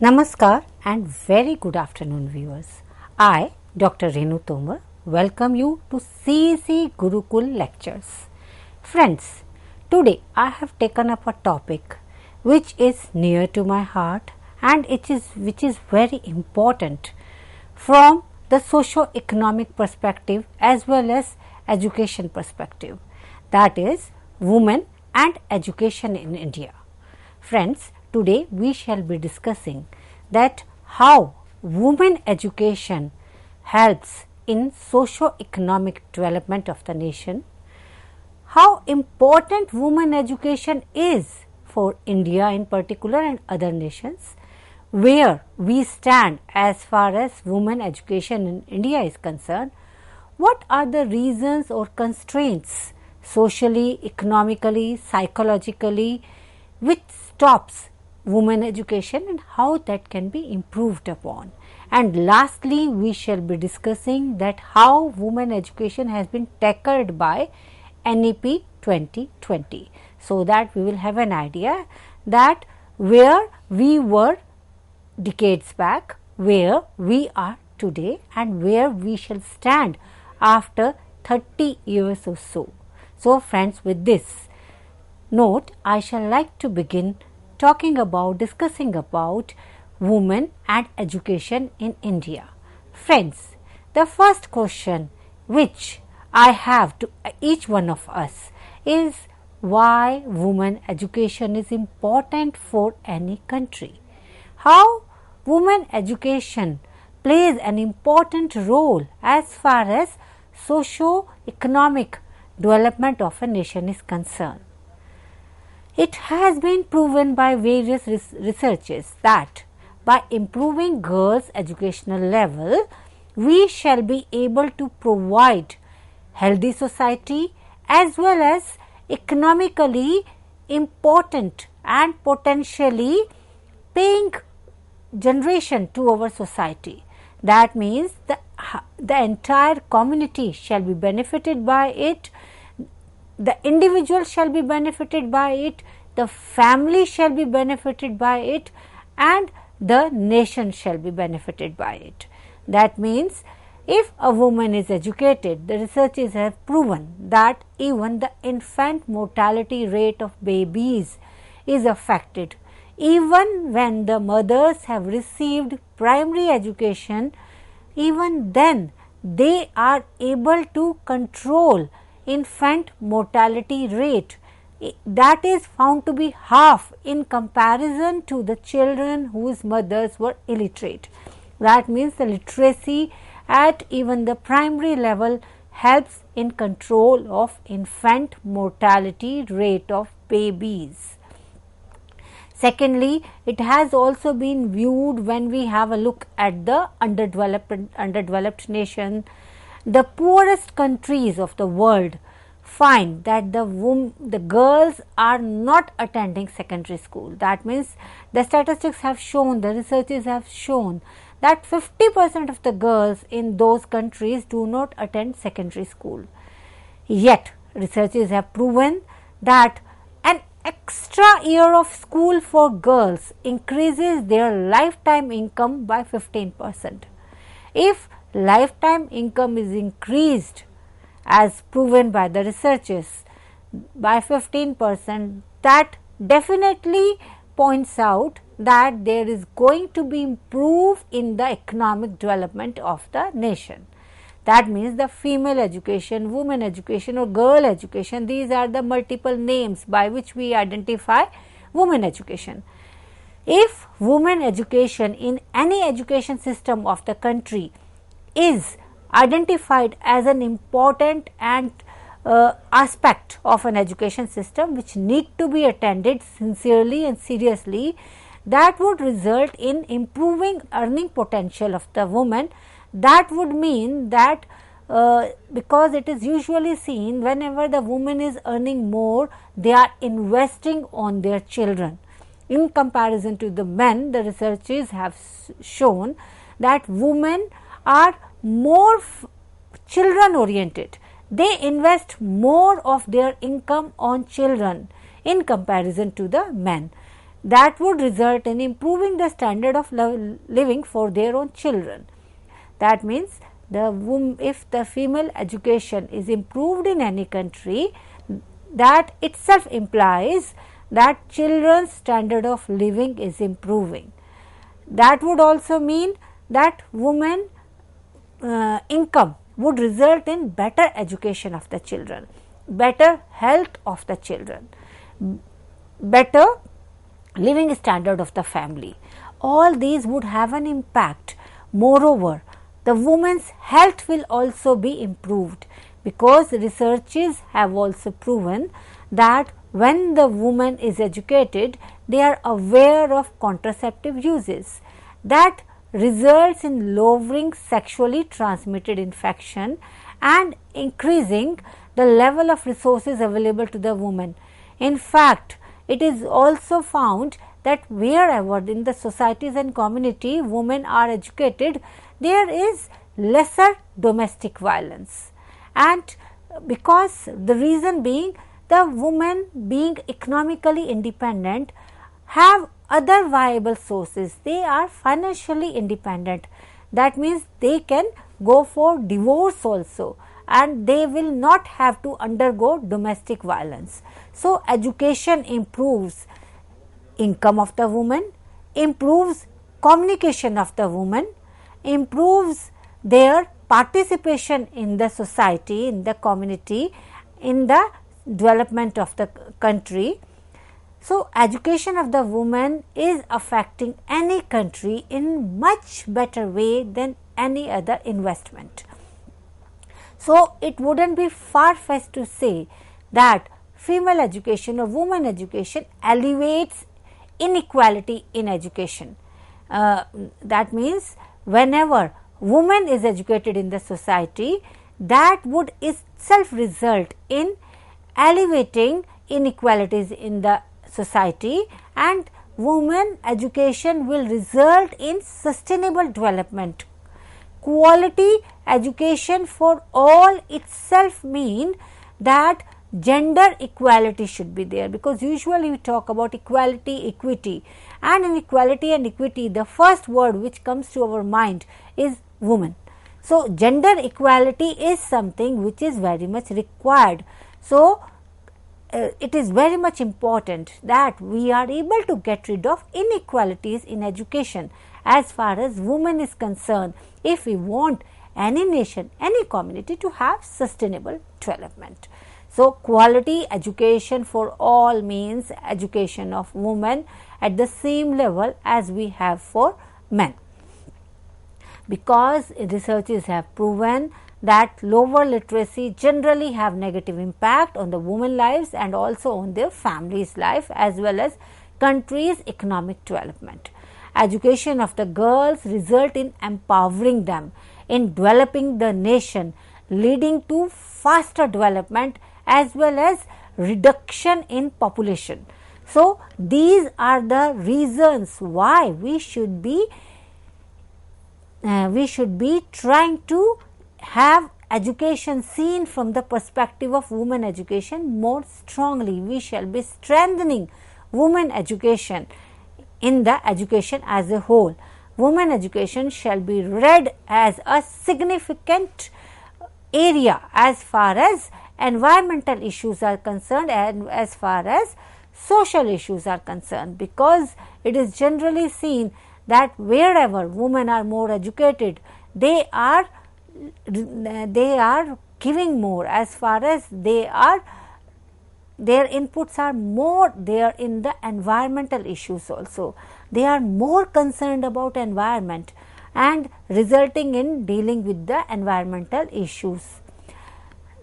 Namaskar and very good afternoon viewers. I, Dr. Renu Tomar, welcome you to CEC Gurukul lectures. Friends, today I have taken up a topic which is near to my heart and which is very important from the socio-economic perspective as well as education perspective, that is women and education in India. Friends, today we shall be discussing that how women education helps in socio-economic development of the nation, how important women education is for India in particular and other nations, where we stand as far as women education in India is concerned, what are the reasons or constraints socially, economically, psychologically which stops women education and how that can be improved upon. And lastly, we shall be discussing that how women education has been tackled by NEP 2020, so that we will have an idea that where we were decades back, where we are today and where we shall stand after 30 years or so. So friends, with this note, I shall like to begin discussing about women and education in India. Friends, the first question which I have to each one of us is why women education is important for any country. How women education plays an important role as far as socio-economic development of a nation is concerned. It has been proven by various researches that by improving girls' educational level, we shall be able to provide healthy society as well as economically important and potentially paying generation to our society. That means the entire community shall be benefited by it. The individual shall be benefited by it, the family shall be benefited by it, and the nation shall be benefited by it. That means if a woman is educated, the researchers have proven that even the infant mortality rate of babies is affected. Even when the mothers have received primary education, even then they are able to control infant mortality rate that is found to be half in comparison to the children whose mothers were illiterate. That means the literacy at even the primary level helps in control of infant mortality rate of babies. Secondly, it has also been viewed when we have a look at the underdeveloped nation. The poorest countries of the world find that the girls are not attending secondary school. That means the statistics have shown, the researchers have shown that 50% of the girls in those countries do not attend secondary school. Yet researchers have proven that an extra year of school for girls increases their lifetime income by 15%. If lifetime income is increased as proven by the researchers by 15%, that definitely points out that there is going to be improvement in the economic development of the nation. That means the female education, women education or girl education, these are the multiple names by which we identify women education. If women education in any education system of the country is identified as an important and aspect of an education system which need to be attended sincerely and seriously, that would result in improving earning potential of the woman. That would mean that because it is usually seen whenever the woman is earning more, they are investing on their children. In comparison to the men, the researchers have shown that women are more children oriented. They invest more of their income on children in comparison to the men. that would result in improving the standard of living for their own children. That means if the female education is improved in any country, that itself implies that children's standard of living is improving. That would also mean that women income would result in better education of the children, better health of the children, better living standard of the family. All these would have an impact. Moreover, the woman's health will also be improved, because researches have also proven that when the woman is educated, they are aware of contraceptive uses. That results in lowering sexually transmitted infection and increasing the level of resources available to the woman. In fact, it is also found that wherever in the societies and community women are educated, there is lesser domestic violence. And because the reason being, the women being economically independent have other viable sources. They are financially independent. That means they can go for divorce also, and they will not have to undergo domestic violence. So, education improves income of the woman, improves communication of the woman, improves their participation in the society, in the community, in the development of the country. So, education of the woman is affecting any country in much better way than any other investment. So, it would not be far-fetched to say that female education or woman education alleviates inequality in education. That means whenever woman is educated in the society, that would itself result in alleviating inequalities in the society, and women education will result in sustainable development. Quality education for all itself mean that gender equality should be there, because usually we talk about equality, equity, and in equality and equity the first word which comes to our mind is woman. So, gender equality is something which is very much required. So, it is very much important that we are able to get rid of inequalities in education as far as women is concerned, if we want any nation, any community to have sustainable development. So, quality education for all means education of women at the same level as we have for men, because researches have proven that lower literacy generally have negative impact on the women lives and also on their families' life as well as country's economic development. Education of the girls result in empowering them in developing the nation, leading to faster development as well as reduction in population. So, these are the reasons why we should be trying to have education seen from the perspective of women education more strongly. We shall be strengthening women education in the education as a whole. Women education shall be read as a significant area as far as environmental issues are concerned and as far as social issues are concerned, because it is generally seen that wherever women are more educated, they are giving more as far as their inputs are more there in the environmental issues also. They are more concerned about environment and resulting in dealing with the environmental issues.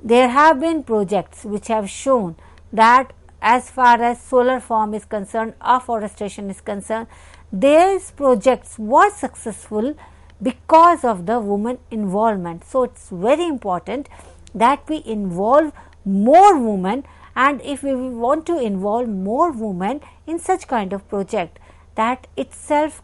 There have been projects which have shown that as far as solar farm is concerned, afforestation is concerned, these projects were successful because of the women involvement. So, it is very important that we involve more women, and if we want to involve more women in such kind of project, that itself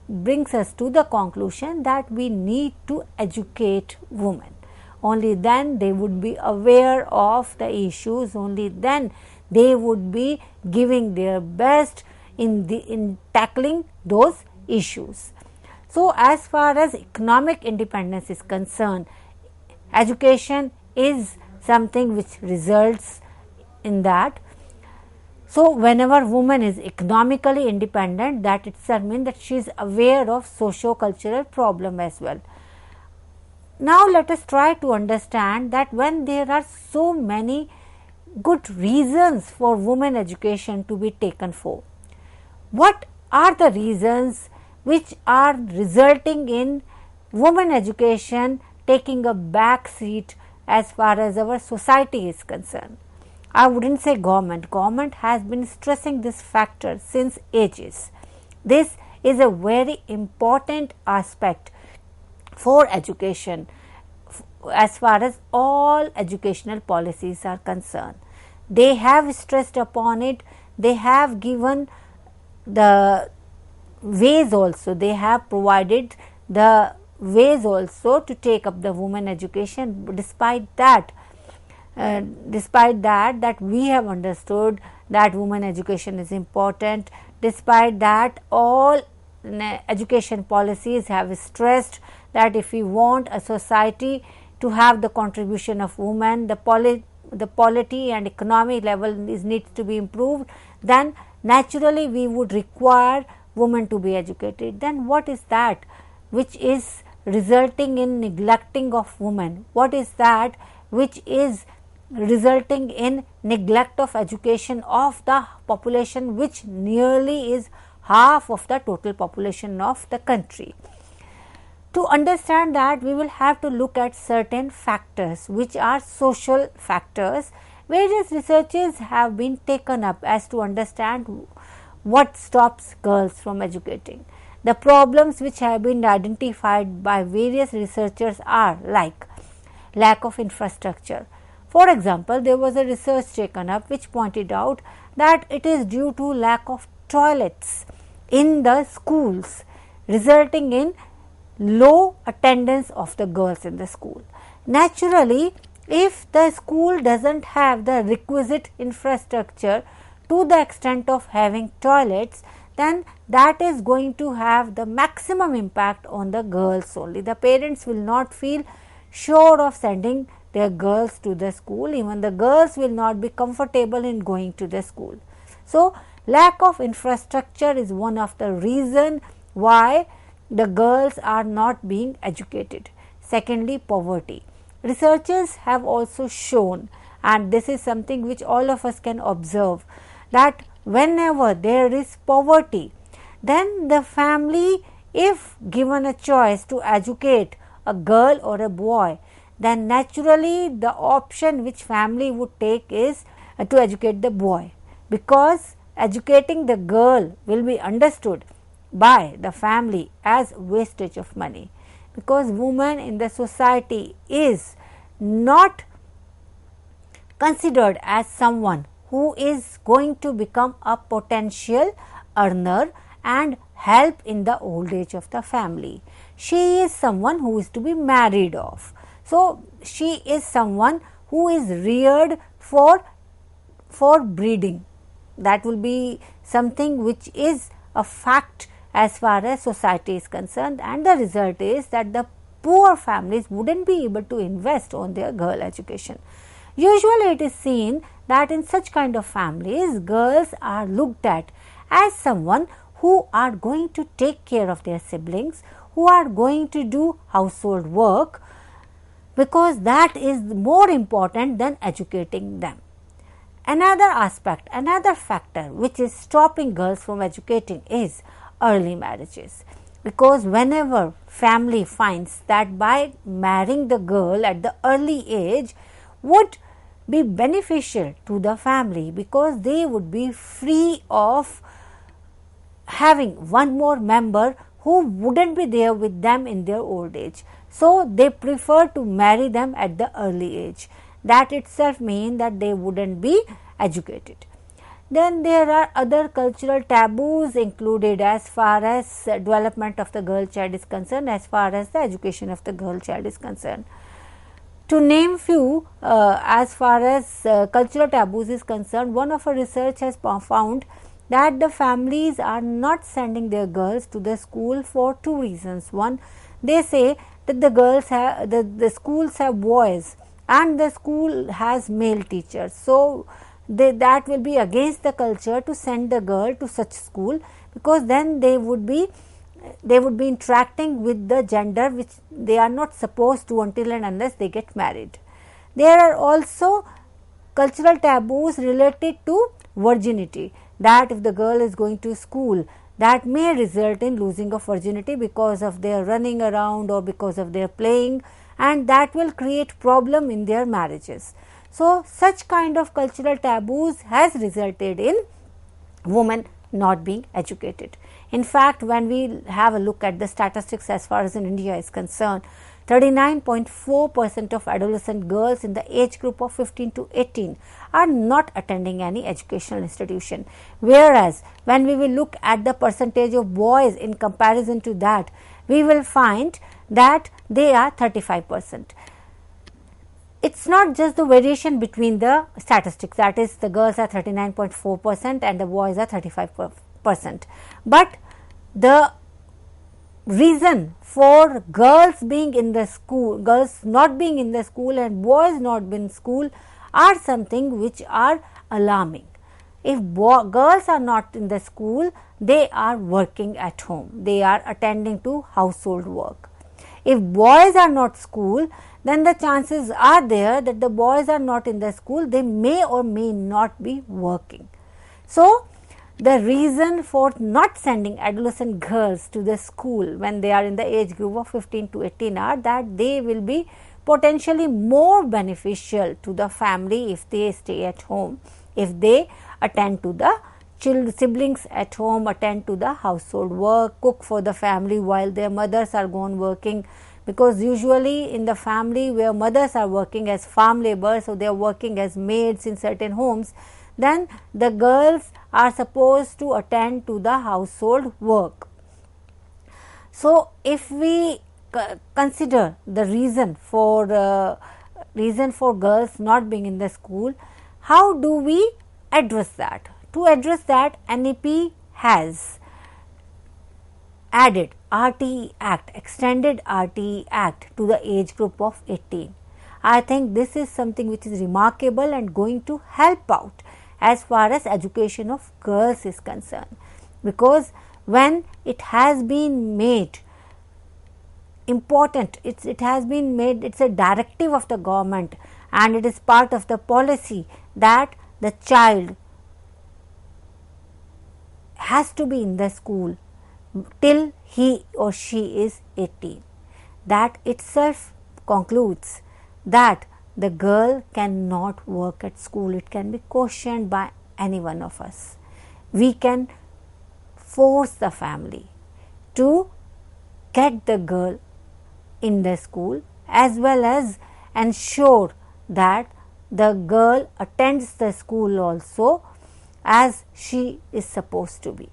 brings us to the conclusion that we need to educate women. Only then they would be aware of the issues, only then they would be giving their best in tackling those issues. So, as far as economic independence is concerned, education is something which results in that. So, whenever woman is economically independent, that itself means that she is aware of socio-cultural problem as well. Now, let us try to understand that when there are so many good reasons for women education to be taken for, what are the reasons which are resulting in women education taking a back seat as far as our society is concerned? I wouldn't say government. Government has been stressing this factor since ages. This is a very important aspect for education as far as all educational policies are concerned. They have stressed upon it. They have given the ways also. They have provided the ways also to take up the women education. Despite that, that we have understood that women education is important. Despite that, all education policies have stressed that if we want a society to have the contribution of women, the polity and economic level needs to be improved, then naturally we would require women to be educated. Then what is that which is resulting in neglecting of women? What is that which is resulting in neglect of education of the population, which nearly is half of the total population of the country? To understand that, we will have to look at certain factors which are social factors. Various researches have been taken up as to understand what stops girls from educating. The problems which have been identified by various researchers are like lack of infrastructure. For example, there was a research taken up which pointed out that it is due to lack of toilets in the schools, resulting in low attendance of the girls in the school. Naturally, if the school doesn't have the requisite infrastructure to the extent of having toilets, then that is going to have the maximum impact on the girls only. The parents will not feel sure of sending their girls to the school. Even the girls will not be comfortable in going to the school. So, lack of infrastructure is one of the reason why the girls are not being educated. Secondly, poverty. Researchers have also shown, and this is something which all of us can observe, that whenever there is poverty, then the family, if given a choice to educate a girl or a boy, then naturally the option which family would take is to educate the boy, because educating the girl will be understood by the family as wastage of money, because woman in the society is not considered as someone who is going to become a potential earner and help in the old age of the family. She is someone who is to be married off. So, she is someone who is reared for breeding. That will be something which is a fact as far as society is concerned, and the result is that the poor families wouldn't be able to invest on their girl education. Usually it is seen that in such kind of families, girls are looked at as someone who are going to take care of their siblings, who are going to do household work, because that is more important than educating them. Another aspect, another factor which is stopping girls from educating is early marriages, because whenever family finds that by marrying the girl at the early age would be beneficial to the family, because they would be free of having one more member who wouldn't be there with them in their old age. So, they prefer to marry them at the early age. That itself means that they wouldn't be educated. Then there are other cultural taboos included as far as development of the girl child is concerned, as far as the education of the girl child is concerned. To name few, as far as cultural taboos is concerned, one of our research has found that the families are not sending their girls to the school for two reasons. One, they say that the schools have boys and the school has male teachers. So, that will be against the culture to send the girl to such school, because then they would be interacting with the gender which they are not supposed to until and unless they get married. There are also cultural taboos related to virginity, that if the girl is going to school, that may result in losing of virginity because of their running around or because of their playing, and that will create problem in their marriages. So, such kind of cultural taboos has resulted in women not being educated. In fact, when we have a look at the statistics as far as in India is concerned, 39.4% of adolescent girls in the age group of 15 to 18 are not attending any educational institution, whereas when we will look at the percentage of boys in comparison to that, we will find that they are 35%. It's not just the variation between the statistics, that is the girls are 39.4% and the boys are 35%, but the reason for girls being in the school, girls not being in the school and boys not being in school are something which are alarming. If girls are not in the school, they are working at home, they are attending to household work. If boys are not school, then the chances are there that the boys are not in the school, they may or may not be working. So, the reason for not sending adolescent girls to the school when they are in the age group of 15 to 18 are that they will be potentially more beneficial to the family if they stay at home, if they attend to the siblings at home, attend to the household work, cook for the family while their mothers are gone working, because usually in the family where mothers are working as farm labour, so they are working as maids in certain homes, then the girls are supposed to attend to the household work. So, if we consider the reason for girls not being in the school, how do we address that? To address that, NEP has added RTE Act, extended RTE Act to the age group of 18. I think this is something which is remarkable and going to help out as far as education of girls is concerned, because when it has been made important, it has been made, it's a directive of the government and it is part of the policy that the child has to be in the school till he or she is 18. That itself concludes that the girl cannot work at school. It can be questioned by any one of us. We can force the family to get the girl in the school as well as ensure that the girl attends the school also as she is supposed to be.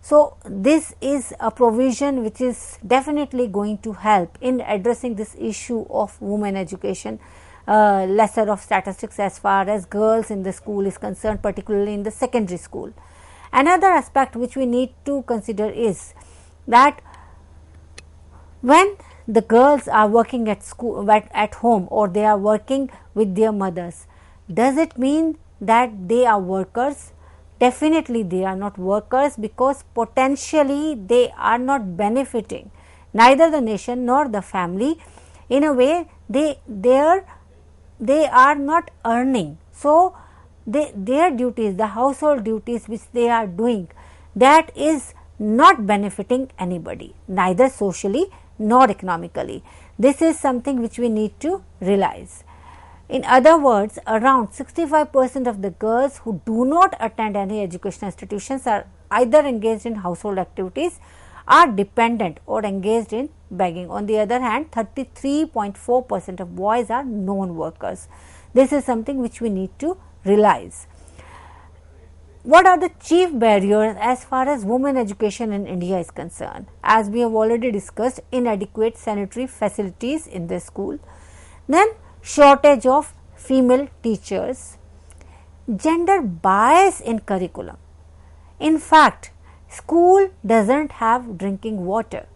So, this is a provision which is definitely going to help in addressing this issue of women education, lesser of statistics as far as girls in the school is concerned, particularly in the secondary school. Another aspect which we need to consider is that when the girls are working at school, at home, or they are working with their mothers, does it mean that they are workers? Definitely they are not workers, because potentially they are not benefiting neither the nation nor the family. In a way, they are not earning. So, their duties, the household duties which they are doing, that is not benefiting anybody, neither socially nor economically. This is something which we need to realize. In other words, around 65% of the girls who do not attend any educational institutions are either engaged in household activities, are dependent, or engaged in begging. On the other hand, 33.4% of boys are non-workers. This is something which we need to realize. What are the chief barriers as far as women education in India is concerned? As we have already discussed, inadequate sanitary facilities in the school, then shortage of female teachers, gender bias in curriculum. In fact, school doesn't have drinking water.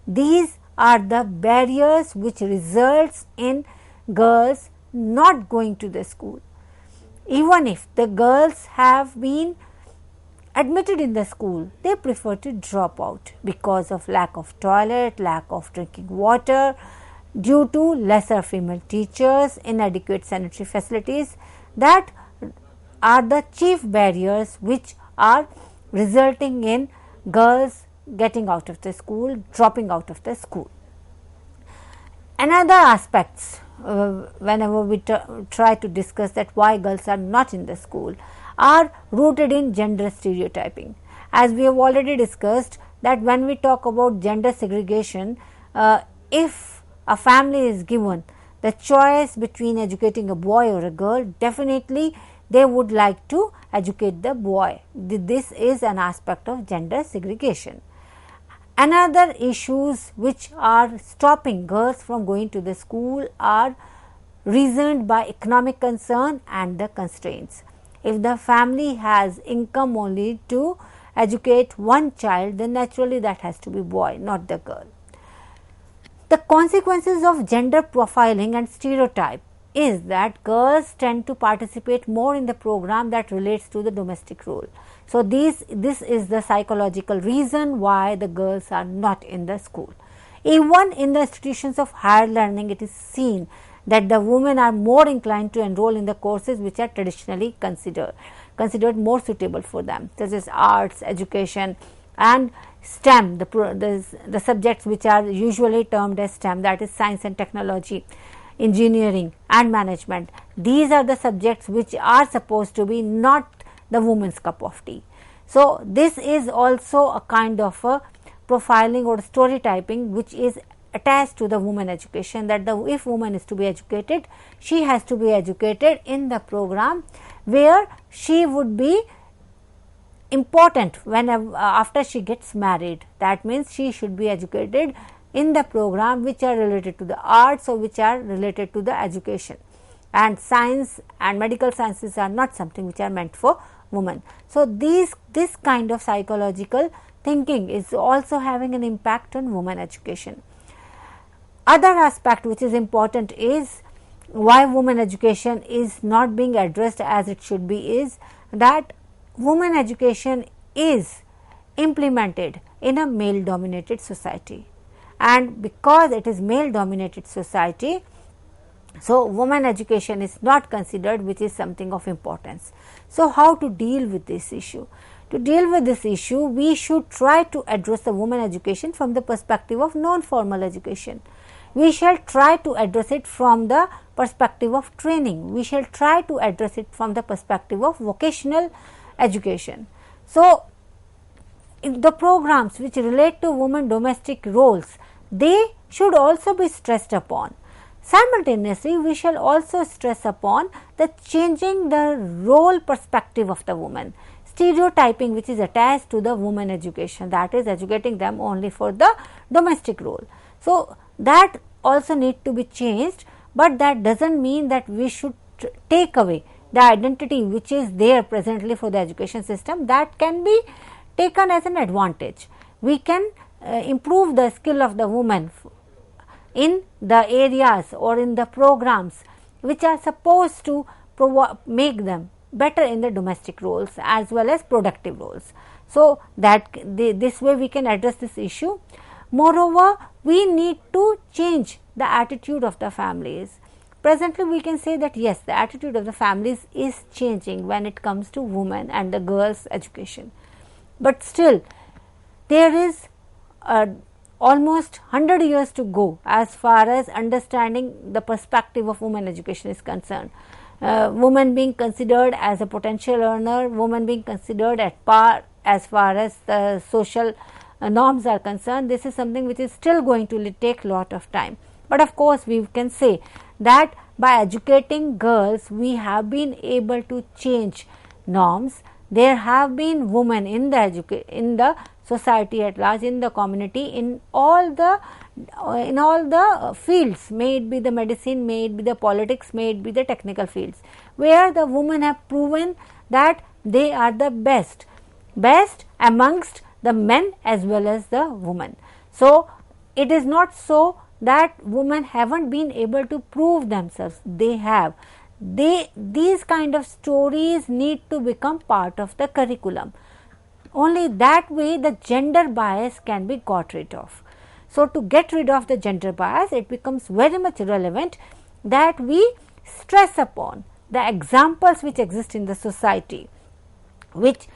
These are the barriers which results in girls not going to the school. Even if the girls have been admitted in the school, they prefer to drop out because of lack of toilet, lack of drinking water, due to lesser female teachers, inadequate sanitary facilities. That are the chief barriers which are resulting in girls getting out of the school, dropping out of the school. Another aspects whenever we try to discuss that why girls are not in the school are rooted in gender stereotyping. As we have already discussed that when we talk about gender segregation, if a family is given the choice between educating a boy or a girl, definitely they would like to educate the boy. This is an aspect of gender segregation. Another issues which are stopping girls from going to the school are reasoned by economic concern and the constraints. If the family has income only to educate one child, then naturally that has to be boy, not the girl. The consequences of gender profiling and stereotype is that girls tend to participate more in the program that relates to the domestic role. So, this is the psychological reason why the girls are not in the school. Even in the institutions of higher learning, it is seen that the women are more inclined to enroll in the courses which are traditionally considered more suitable for them, such as arts, education and STEM, the subjects which are usually termed as STEM, that is science and technology, engineering and management. These are the subjects which are supposed to be not the woman's cup of tea. So, this is also a kind of a profiling or stereotyping which is attached to the woman education, that if woman is to be educated, she has to be educated in the program where she would be important whenever after she gets married. That means she should be educated in the program which are related to the arts or which are related to the education, and science and medical sciences are not something which are meant for women. So, this kind of psychological thinking is also having an impact on women education. Other aspect which is important is why women education is not being addressed as it should be is that women education is implemented in a male dominated society, and because it is male dominated society, so women education is not considered, which is something of importance. So, how to deal with this issue? To deal with this issue, we should try to address the women education from the perspective of non-formal education. We shall try to address it from the perspective of training. We shall try to address it from the perspective of vocational education. So, in the programs which relate to women domestic roles, they should also be stressed upon. Simultaneously, we shall also stress upon the changing the role perspective of the woman, stereotyping which is attached to the woman education, that is educating them only for the domestic role. So, that also need to be changed, but that does not mean that we should take away the identity which is there presently for the education system. That can be taken as an advantage. We can improve the skill of the woman in the areas or in the programs which are supposed to make them better in the domestic roles as well as productive roles. So, that this way we can address this issue. Moreover, we need to change the attitude of the families. Presently, we can say that yes, the attitude of the families is changing when it comes to women and the girls' education, but still there is almost 100 years to go as far as understanding the perspective of women education is concerned. Women being considered as a potential earner, women being considered at par as far as the social norms are concerned. This is something which is still going to take lot of time, but of course we can say that by educating girls we have been able to change norms. There have been women in the society at large, in the community, in all the fields, may it be the medicine, may it be the politics, may it be the technical fields, where the women have proven that they are the best. best amongst the men as well as the women. So it is not so that women haven't been able to prove themselves. They have. These kind of stories need to become part of the curriculum. Only that way the gender bias can be got rid of. So to get rid of the gender bias, it becomes very much relevant that we stress upon the examples which exist in the society, which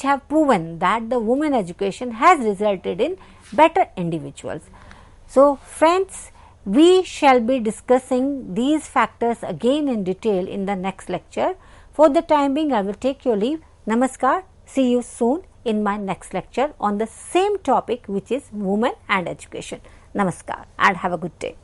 have proven that the women education has resulted in better individuals. So friends, we shall be discussing these factors again in detail in the next lecture. For the time being, I will take your leave. Namaskar. See you soon in my next lecture on the same topic, which is women and education. Namaskar and have a good day.